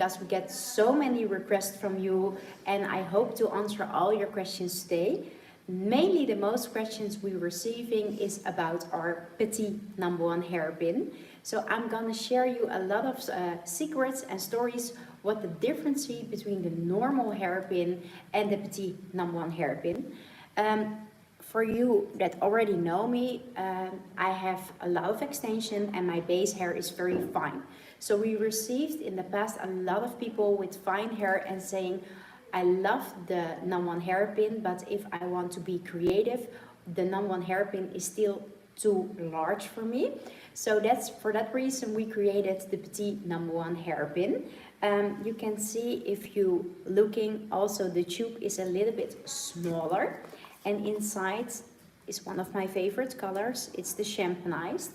we get so many requests from you, and I hope to answer all your questions today. Mainly the most questions we're receiving is about our Petite #1 hairpin. So I'm gonna share you a lot of secrets and stories what the difference between the normal hairpin and the Petite #1 hairpin. For you that already know me, I have a lot of extension and my base hair is very fine. So we received in the past a lot of people with fine hair and saying, I love the #1 hairpin, but if I want to be creative, the #1 hairpin is still too large for me. So that's for that reason we created the Petite #1 hairpin. You can see if you looking also the tube is a little bit smaller, and inside is one of my favorite colors. It's the champagnized.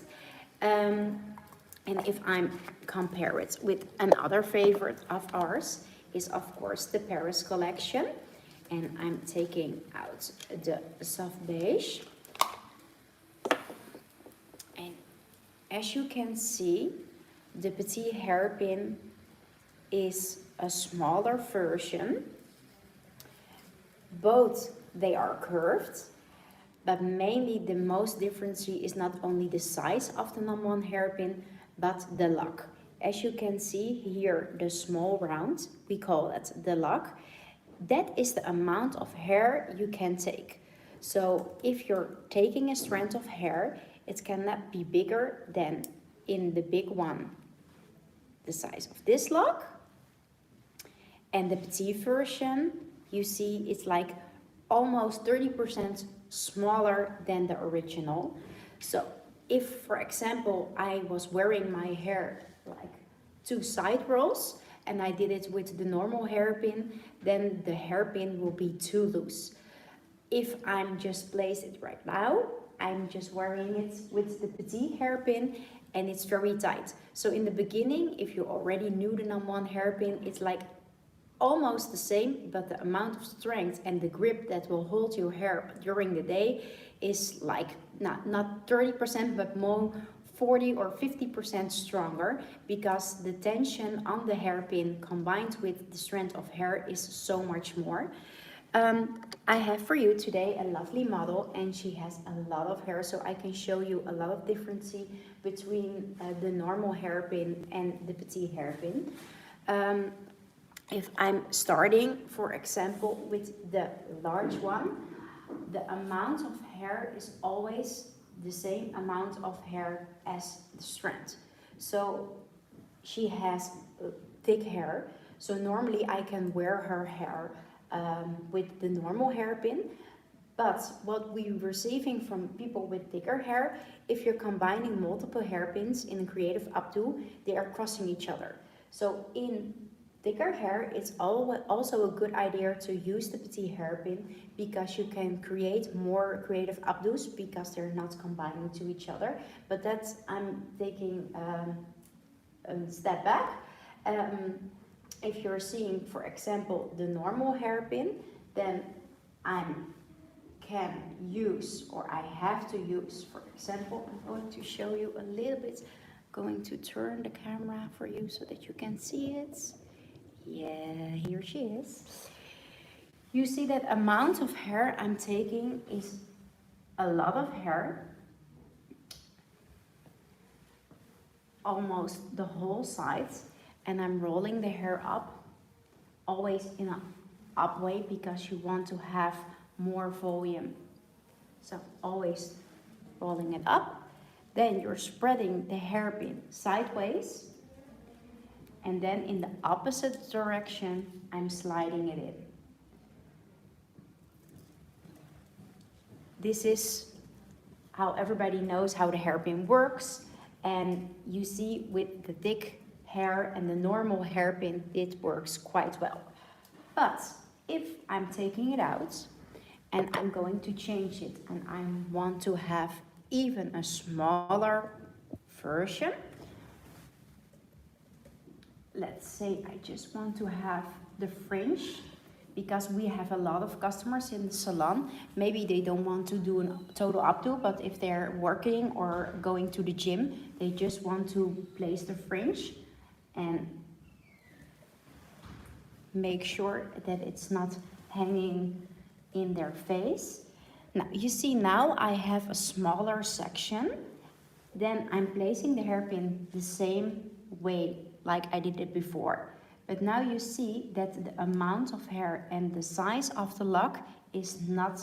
And if I'm compare it with another favorite of ours is of course the Paris collection, and I'm taking out the soft beige. And as you can see, the Petite hairpin is a smaller version. Both they are curved, but mainly the most difference is not only the size of the #1 hairpin, but the lock. As you can see here, the small round, we call it the lock. That is the amount of hair you can take. So if you're taking a strand of hair, it cannot be bigger than in the big one, the size of this lock. And the Petite version, you see it's like almost 30% smaller than the original. So if, for example, I was wearing my hair like 2 side rolls and I did it with the normal hairpin, then the hairpin will be too loose. If I'm just placed it right now, I'm just wearing it with the Petite hairpin and it's very tight. So in the beginning, if you already knew the #1 hairpin, it's like almost the same, but the amount of strength and the grip that will hold your hair during the day is like not 30%, but more 40 or 50% stronger, because the tension on the hairpin combined with the strength of hair is so much more. I have for you today a lovely model, and she has a lot of hair, so I can show you a lot of difference between the normal hairpin and the Petite hairpin. If I'm starting, for example, with the large one, the amount of hair is always the same amount of hair as the strand. So she has thick hair, so normally I can wear her hair with the normal hairpin. But what we're receiving from people with thicker hair, if you're combining multiple hairpins in a creative updo, they are crossing each other. So in thicker hair, it's also a good idea to use the Petite hairpin, because you can create more creative updos because they're not combining to each other. But that's, I'm taking a step back. If you're seeing, for example, the normal hairpin, then I can use, or I have to use, for example, I'm going to show you a little bit, going to turn the camera for you so that you can see it. Yeah, here she is. You see that amount of hair I'm taking is a lot of hair, almost the whole side, and I'm rolling the hair up, always in an up way, because you want to have more volume. So always rolling it up. Then you're spreading the hairpin sideways, and then in the opposite direction, I'm sliding it in. This is how everybody knows how the hairpin works. And you see with the thick hair and the normal hairpin, it works quite well. But if I'm taking it out and I'm going to change it, and I want to have even a smaller version, let's say I just want to have the fringe, because we have a lot of customers in the salon. Maybe they don't want to do a total updo, but if they're working or going to the gym, they just want to place the fringe. And make sure that it's not hanging in their face. Now you see, now I have a smaller section. Then I'm placing the hairpin the same way like I did it before. But now you see that the amount of hair and the size of the lock is not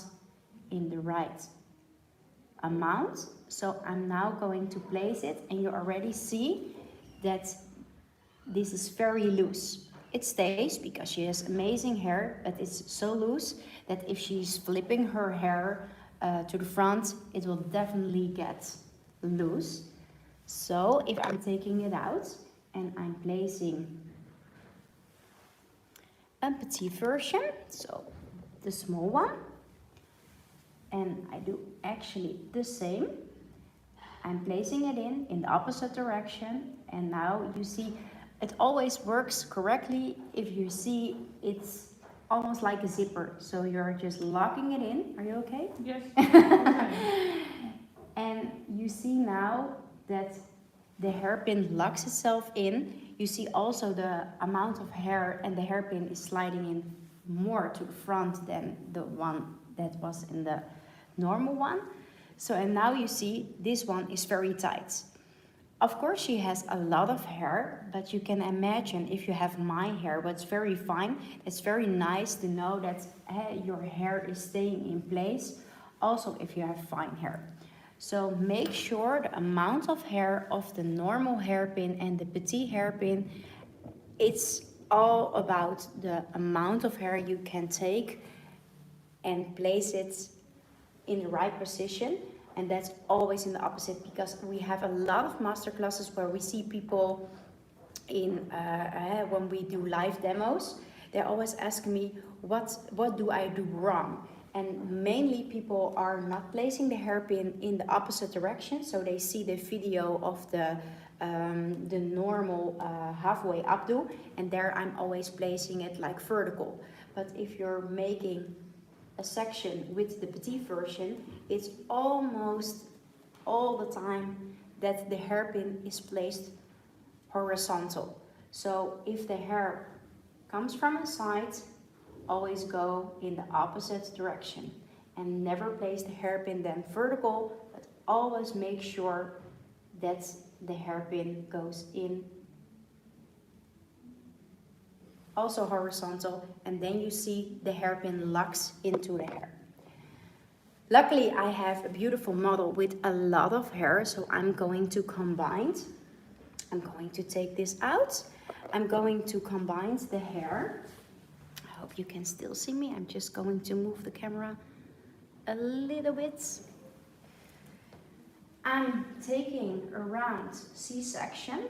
in the right amount. So I'm now going to place it, and you already see that this is very loose. It stays because she has amazing hair, but it's so loose that if she's flipping her hair to the front, it will definitely get loose. So if I'm taking it out and I'm placing a petite version, so the small one, and I do actually the same, I'm placing it in the opposite direction, and now you see it always works correctly if you see it's almost like a zipper, so you're just locking it in. Are you okay? Yes. And you see now that the hairpin locks itself in. You see also the amount of hair and the hairpin is sliding in more to the front than the one that was in the normal one. So, and now you see this one is very tight. Of course she has a lot of hair, but you can imagine if you have my hair, what's very fine, it's very nice to know that your hair is staying in place, also if you have fine hair. So make sure the amount of hair of the normal hairpin and the petite hairpin, it's all about the amount of hair you can take and place it in the right position. And that's always in the opposite, because we have a lot of master classes where we see people in when we do live demos, they always ask me what do I do wrong. And mainly people are not placing the hairpin in the opposite direction, so they see the video of the normal halfway updo, and there I'm always placing it like vertical. But if you're making a section with the petite version, it's almost all the time that the hairpin is placed horizontal. So if the hair comes from the side, always go in the opposite direction and never place the hairpin then vertical, but always make sure that the hairpin goes in also horizontal, and then you see the hairpin locks into the hair. Luckily I have a beautiful model with a lot of hair, so I'm going to combine. I'm going to take this out. I'm going to combine the hair. I hope you can still see me. I'm just going to move the camera a little bit. I'm taking a round C-section.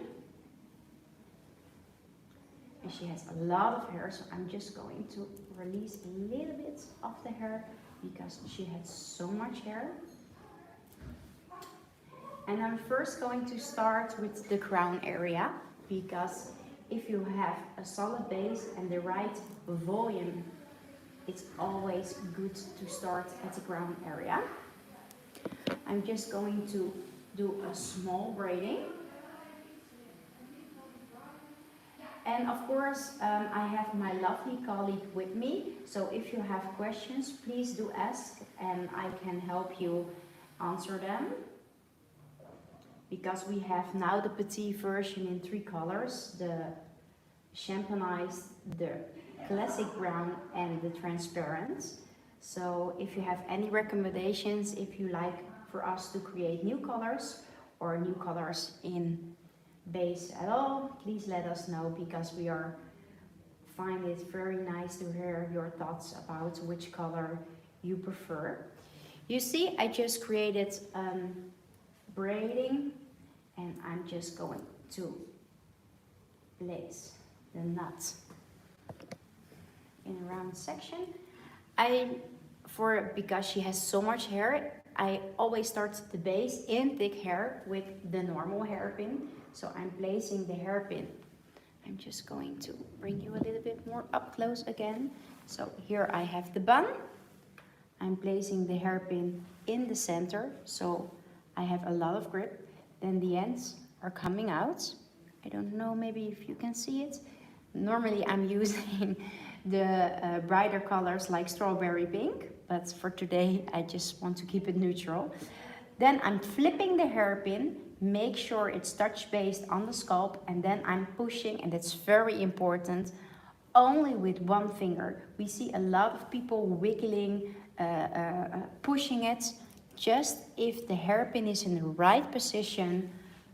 And she has a lot of hair, so I'm just going to release a little bit of the hair because she had so much hair. And I'm first going to start with the crown area, because if you have a solid base and the right volume, it's always good to start at the crown area. I'm just going to do a small braiding. And of course, I have my lovely colleague with me. So if you have questions, please do ask and I can help you answer them. Because we have now the petite version in 3 colors, the champanized, the classic brown and the transparent. So if you have any recommendations, if you like for us to create new colors or new colors in base at all, please let us know, because we find it very nice to hear your thoughts about which color you prefer. You see, I just created braiding, and I'm just going to place the knot in a round section. Because she has so much hair, I always start the base in thick hair with the normal hairpin. So I'm placing the hairpin. I'm just going to bring you a little bit more up close again. So here I have the bun. I'm placing the hairpin in the center, so I have a lot of grip. Then the ends are coming out. I don't know, maybe if you can see it. Normally I'm using the brighter colors like strawberry pink, but for today I just want to keep it neutral. Then I'm flipping the hairpin, make sure it's touch based on the scalp, and then I'm pushing, and that's very important, only with one finger. We see a lot of people wiggling, pushing it. Just if the hairpin is in the right position,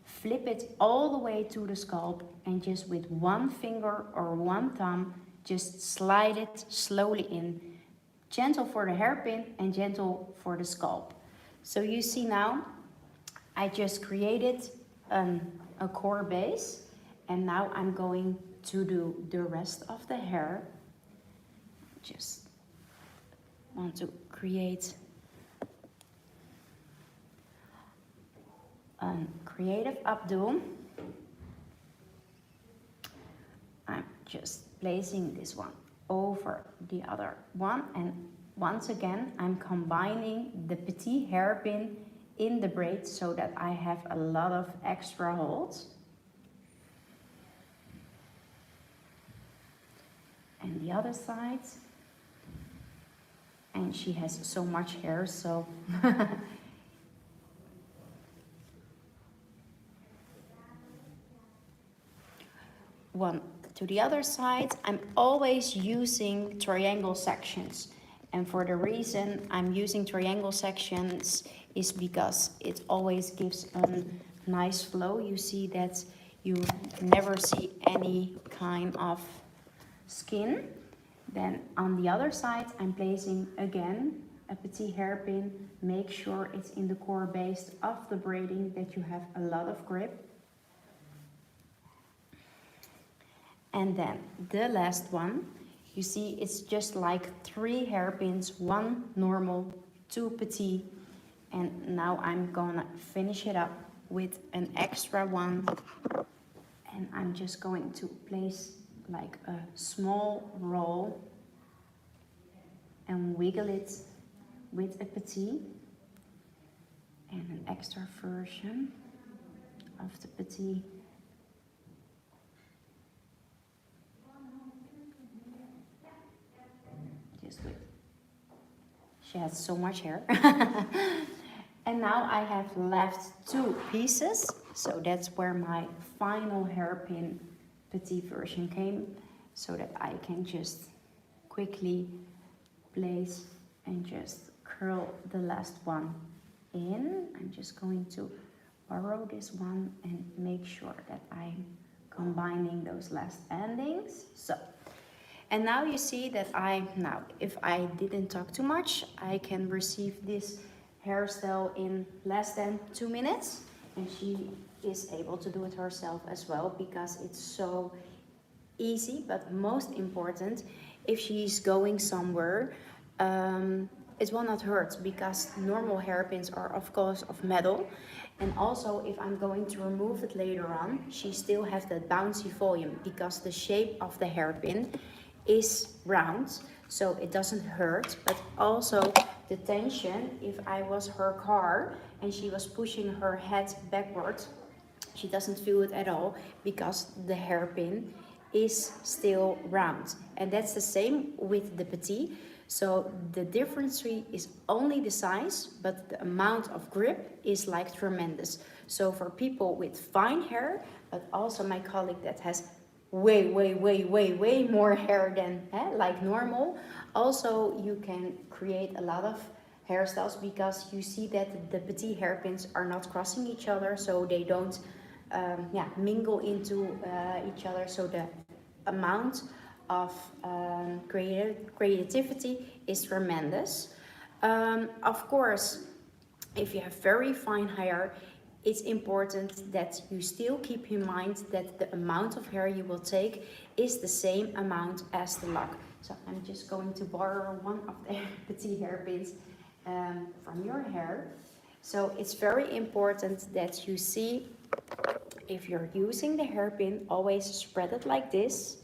flip it all the way to the scalp, and just with one finger or one thumb, just slide it slowly in. Gentle for the hairpin and gentle for the scalp. So you see now, I just created a core base, and now I'm going to do the rest of the hair. Just want to create a creative updo. I'm just placing this one over the other one, and once again I'm combining the Petite hairpin in the braid so that I have a lot of extra hold. And the other side. And she has so much hair, so one to the other side. I'm always using triangle sections, and for the reason I'm using triangle sections is because it always gives a nice flow. You see that you never see any kind of skin. Then on the other side I'm placing again a Petite hairpin. Make sure it's in the core base of the braiding, that you have a lot of grip. And then the last one, you see it's just like 3 hairpins, 1 normal, 2 Petite, and now I'm gonna finish it up with an extra one, and I'm just going to place like a small roll and wiggle it with a Petite, and an extra version of the Petite. Just with, she has so much hair. And now I have left 2 pieces, so that's where my final hairpin Petite version came, so that I can just quickly place and just curl the last one in. I'm just going to borrow this one and make sure that I'm combining those last endings. So, and now you see that if I didn't talk too much, I can receive this hairstyle in less than 2 minutes, and she is able to do it herself as well, because it's so easy. But most important, if she's going somewhere, it will not hurt, because normal hairpins are of course of metal, and also if I'm going to remove it later on, she still has that bouncy volume, because the shape of the hairpin is round, so it doesn't hurt. But also the tension, if I was her car and she was pushing her head backwards, she doesn't feel it at all, because the hairpin is still round. And that's the same with the Petite. So the difference is only the size, but the amount of grip is like tremendous. So for people with fine hair, but also my colleague that has way more hair than like normal, also you can create a lot of hairstyles, because you see that the Petite hairpins are not crossing each other, so they don't mingle into each other. So the amount of creativity is tremendous. Of course, if you have very fine hair, it's important that you still keep in mind that the amount of hair you will take is the same amount as the lock. So I'm just going to borrow one of the Petite hairpins from your hair. So it's very important that you see, if you're using the hairpin, always spread it like this,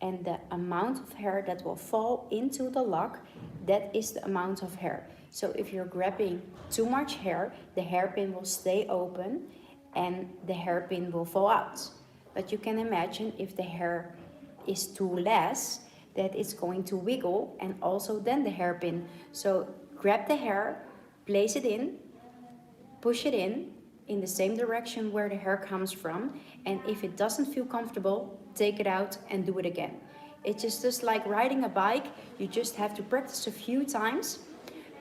and the amount of hair that will fall into the lock, that is the amount of hair. So if you're grabbing too much hair, the hairpin will stay open and the hairpin will fall out. But you can imagine if the hair is too less, that it's going to wiggle, and also then the hairpin. So grab the hair, place it in, push it in the same direction where the hair comes from, and if it doesn't feel comfortable, take it out and do it again. It's just like riding a bike. You just have to practice a few times.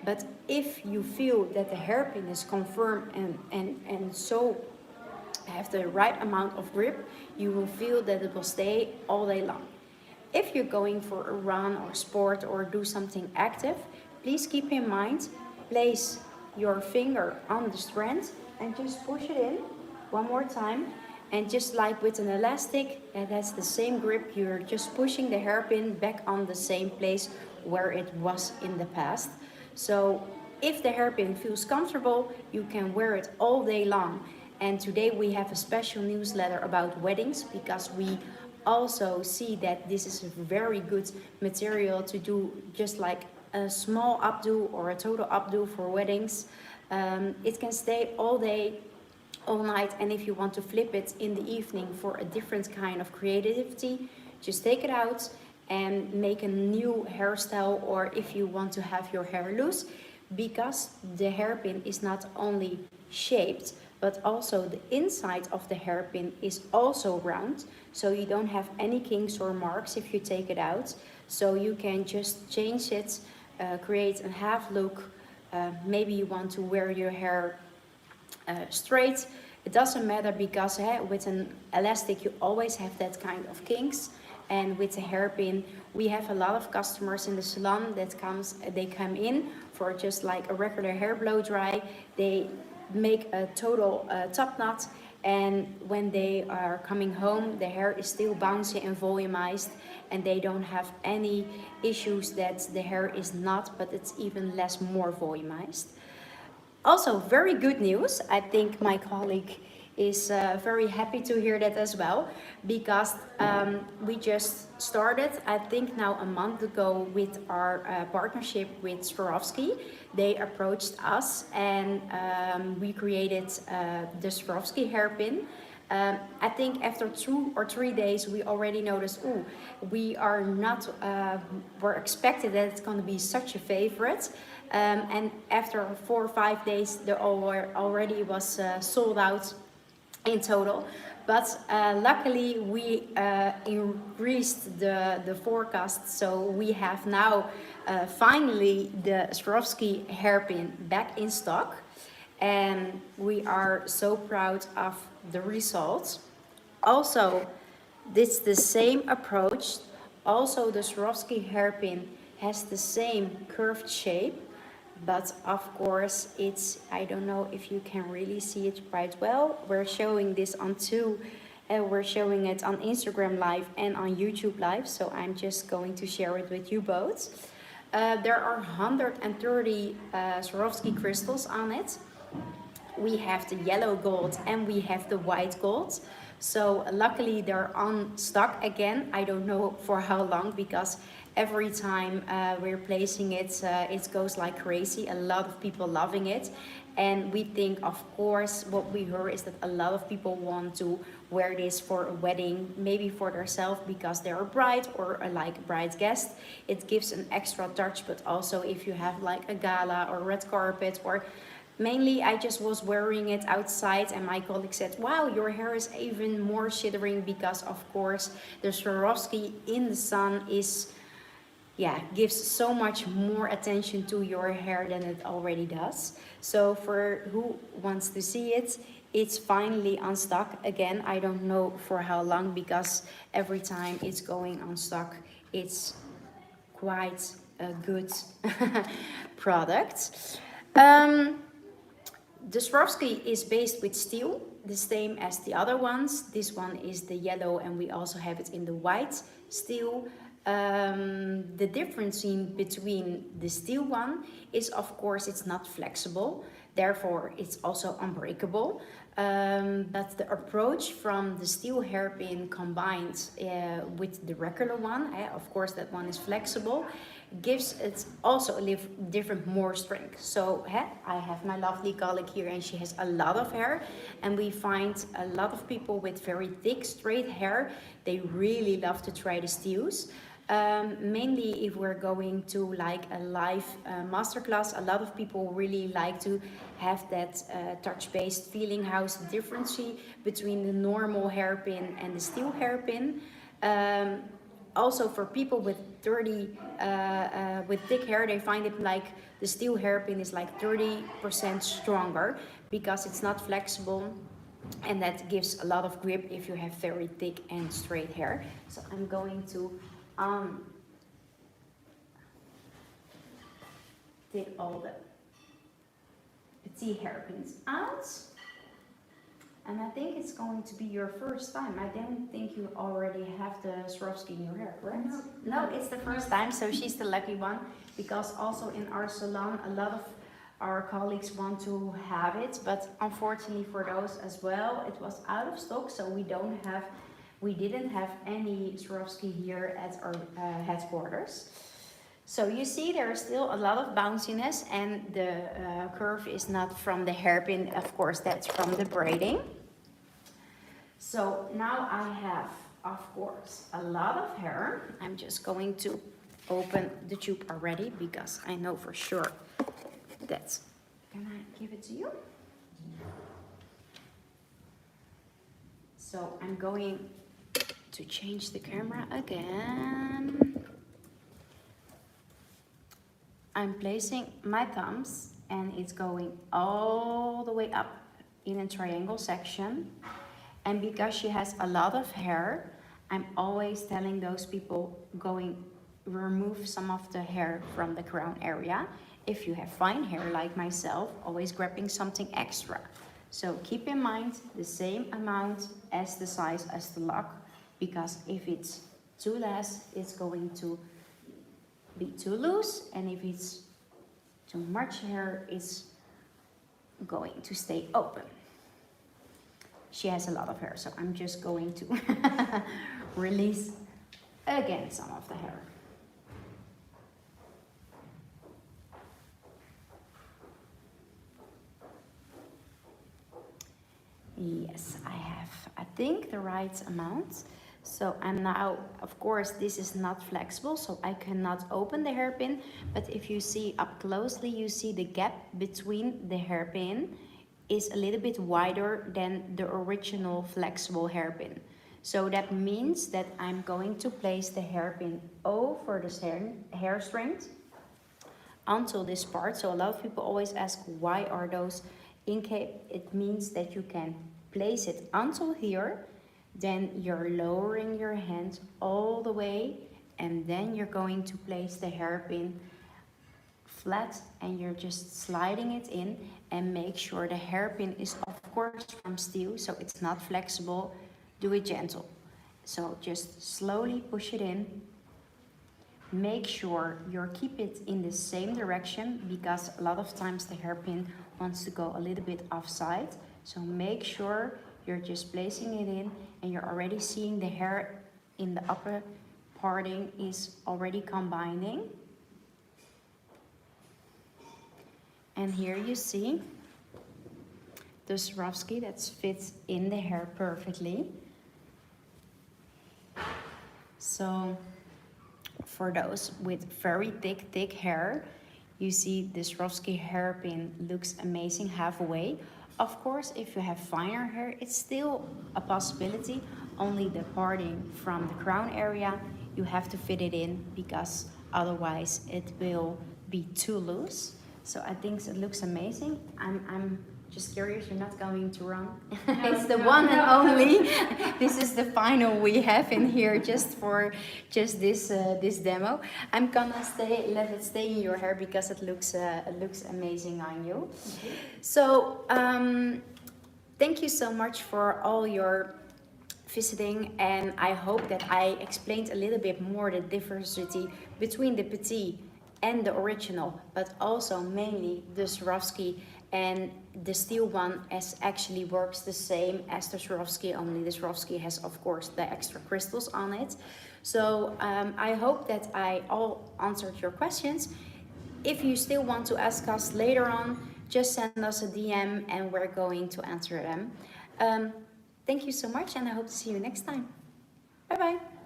But if you feel that the hairpin is confirmed and so have the right amount of grip, you will feel that it will stay all day long. If you're going for a run or sport or do something active, please keep in mind, place your finger on the strand and just push it in one more time. And just like with an elastic, that has the same grip, you're just pushing the hairpin back on the same place where it was in the past. So if the hairpin feels comfortable, you can wear it all day long. And today we have a special newsletter about weddings, because we also see that this is a very good material to do just like a small updo or a total updo for weddings. It can stay all day, all night, and if you want to flip it in the evening for a different kind of creativity, just take it out and make a new hairstyle. Or if you want to have your hair loose, because the hairpin is not only shaped, but also the inside of the hairpin is also round, so you don't have any kinks or marks if you take it out. So you can just change it, create a half look. Maybe you want to wear your hair straight. It doesn't matter, because with an elastic you always have that kind of kinks. And with the hairpin, we have a lot of customers in the salon that they come in for just like a regular hair blow dry. They make a total top knot, and when they are coming home, the hair is still bouncy and volumized, and they don't have any issues that the hair is not, but it's even less more volumized. Also, very good news. I think my colleague is very happy to hear that as well, because we just started, I think now a month ago, with our partnership with Swarovski. They approached us, and we created the Swarovski hairpin. I think after 2 or 3 days we already noticed, we're expected that it's going to be such a favorite. And after 4 or 5 days, the already was sold out in total. But luckily we increased the forecast, so we have now finally the Swarovski hairpin back in stock, and we are so proud of the results. Also, this the same approach. Also, the Swarovski hairpin has the same curved shape, but of course it's, I don't know if you can really see it quite well. We're showing this on we're showing it on Instagram Live and on YouTube Live, so I'm just going to share it with you both. There are 130 Swarovski crystals on it. We have the yellow gold and we have the white gold. So luckily they're on stock again. I don't know for how long, because every time we're placing it, it goes like crazy. A lot of people loving it. And we think, of course, what we heard is that a lot of people want to wear this for a wedding, maybe for themselves because they're a bride or like a bride guest. It gives an extra touch, but also if you have like a gala or red carpet, or mainly I just was wearing it outside and my colleague said, wow, your hair is even more shimmering, because of course the Swarovski in the sun is, gives so much more attention to your hair than it already does. So for who wants to see it, it's finally on stock again. I don't know for how long, because every time it's going on stock, it's quite a good product. The Swarovski is based with steel, the same as the other ones. This one is the yellow and we also have it in the white steel. The difference between the steel one is, of course, it's not flexible, therefore it's also unbreakable. but the approach from the steel hairpin combined with the regular one, of course that one is flexible, gives it also a little different more strength. So I have my lovely colleague here and she has a lot of hair, and we find a lot of people with very thick straight hair, they really love to try the steels. Mainly if we're going to like a live masterclass, a lot of people really like to have that touch-based feeling. How's the difference between the normal hairpin and the steel hairpin? Also for people with with thick hair, they find it like the steel hairpin is like 30% stronger because it's not flexible, and that gives a lot of grip if you have very thick and straight hair. So I'm going to take all the Petite hairpins out. And I think it's going to be your first time. I don't think you already have the Swarovski in your hair, correct? No, it's the first time, so she's the lucky one. Because also in our salon, a lot of our colleagues want to have it, but unfortunately for those as well, it was out of stock, so we didn't have any Swarovski here at our headquarters. So you see there's still a lot of bounciness, and the curve is not from the hairpin, of course that's from the braiding. So now I have, of course, a lot of hair. I'm just going to open the tube already because I know for sure that's... Can I give it to you? So I'm going to change the camera again. I'm placing my thumbs and it's going all the way up in a triangle section. And because she has a lot of hair, I'm always telling those people remove some of the hair from the crown area. If you have fine hair like myself, always grabbing something extra. So keep in mind the same amount as the size as the lock, because if it's too less, it's going to be too loose, and if it's too much hair, it's going to stay open. She has a lot of hair, so I'm just going to release again some of the hair. Yes, I have, I think, the right amount. So I'm now, of course, this is not flexible, so I cannot open the hairpin. But if you see up closely, you see the gap between the hairpin is a little bit wider than the original flexible hairpin. So that means that I'm going to place the hairpin over the hair strength until this part. So a lot of people always ask, why are those incaped? It means that you can place it until here, then you're lowering your hand all the way, and then you're going to place the hairpin flat and you're just sliding it in, and make sure the hairpin is of course from steel, so it's not flexible. Do it gentle. So just slowly push it in. Make sure you keep it in the same direction, because a lot of times the hairpin wants to go a little bit offside. So make sure you're just placing it in, and you're already seeing the hair in the upper parting is already combining. And here you see the Swarovski that fits in the hair perfectly. So for those with very thick hair, you see the Swarovski hairpin looks amazing halfway. Of course, if you have finer hair, it's still a possibility. Only the parting from the crown area, you have to fit it in, because otherwise it will be too loose. So I think it looks amazing. I'm just curious, you're not going to run. No, it's the one and only. This is the final we have in here just for this demo. I'm gonna let it stay in your hair because it looks amazing on you. Okay. So thank you so much for all your visiting, and I hope that I explained a little bit more the diversity between the Petite and the original, but also mainly the Swarovski and the steel one actually works the same as the Swarovski, only the Swarovski has of course the extra crystals on it. So I hope that I all answered your questions. If you still want to ask us later on, just send us a DM and we're going to answer them. Thank you so much, and I hope to see you next time. Bye bye.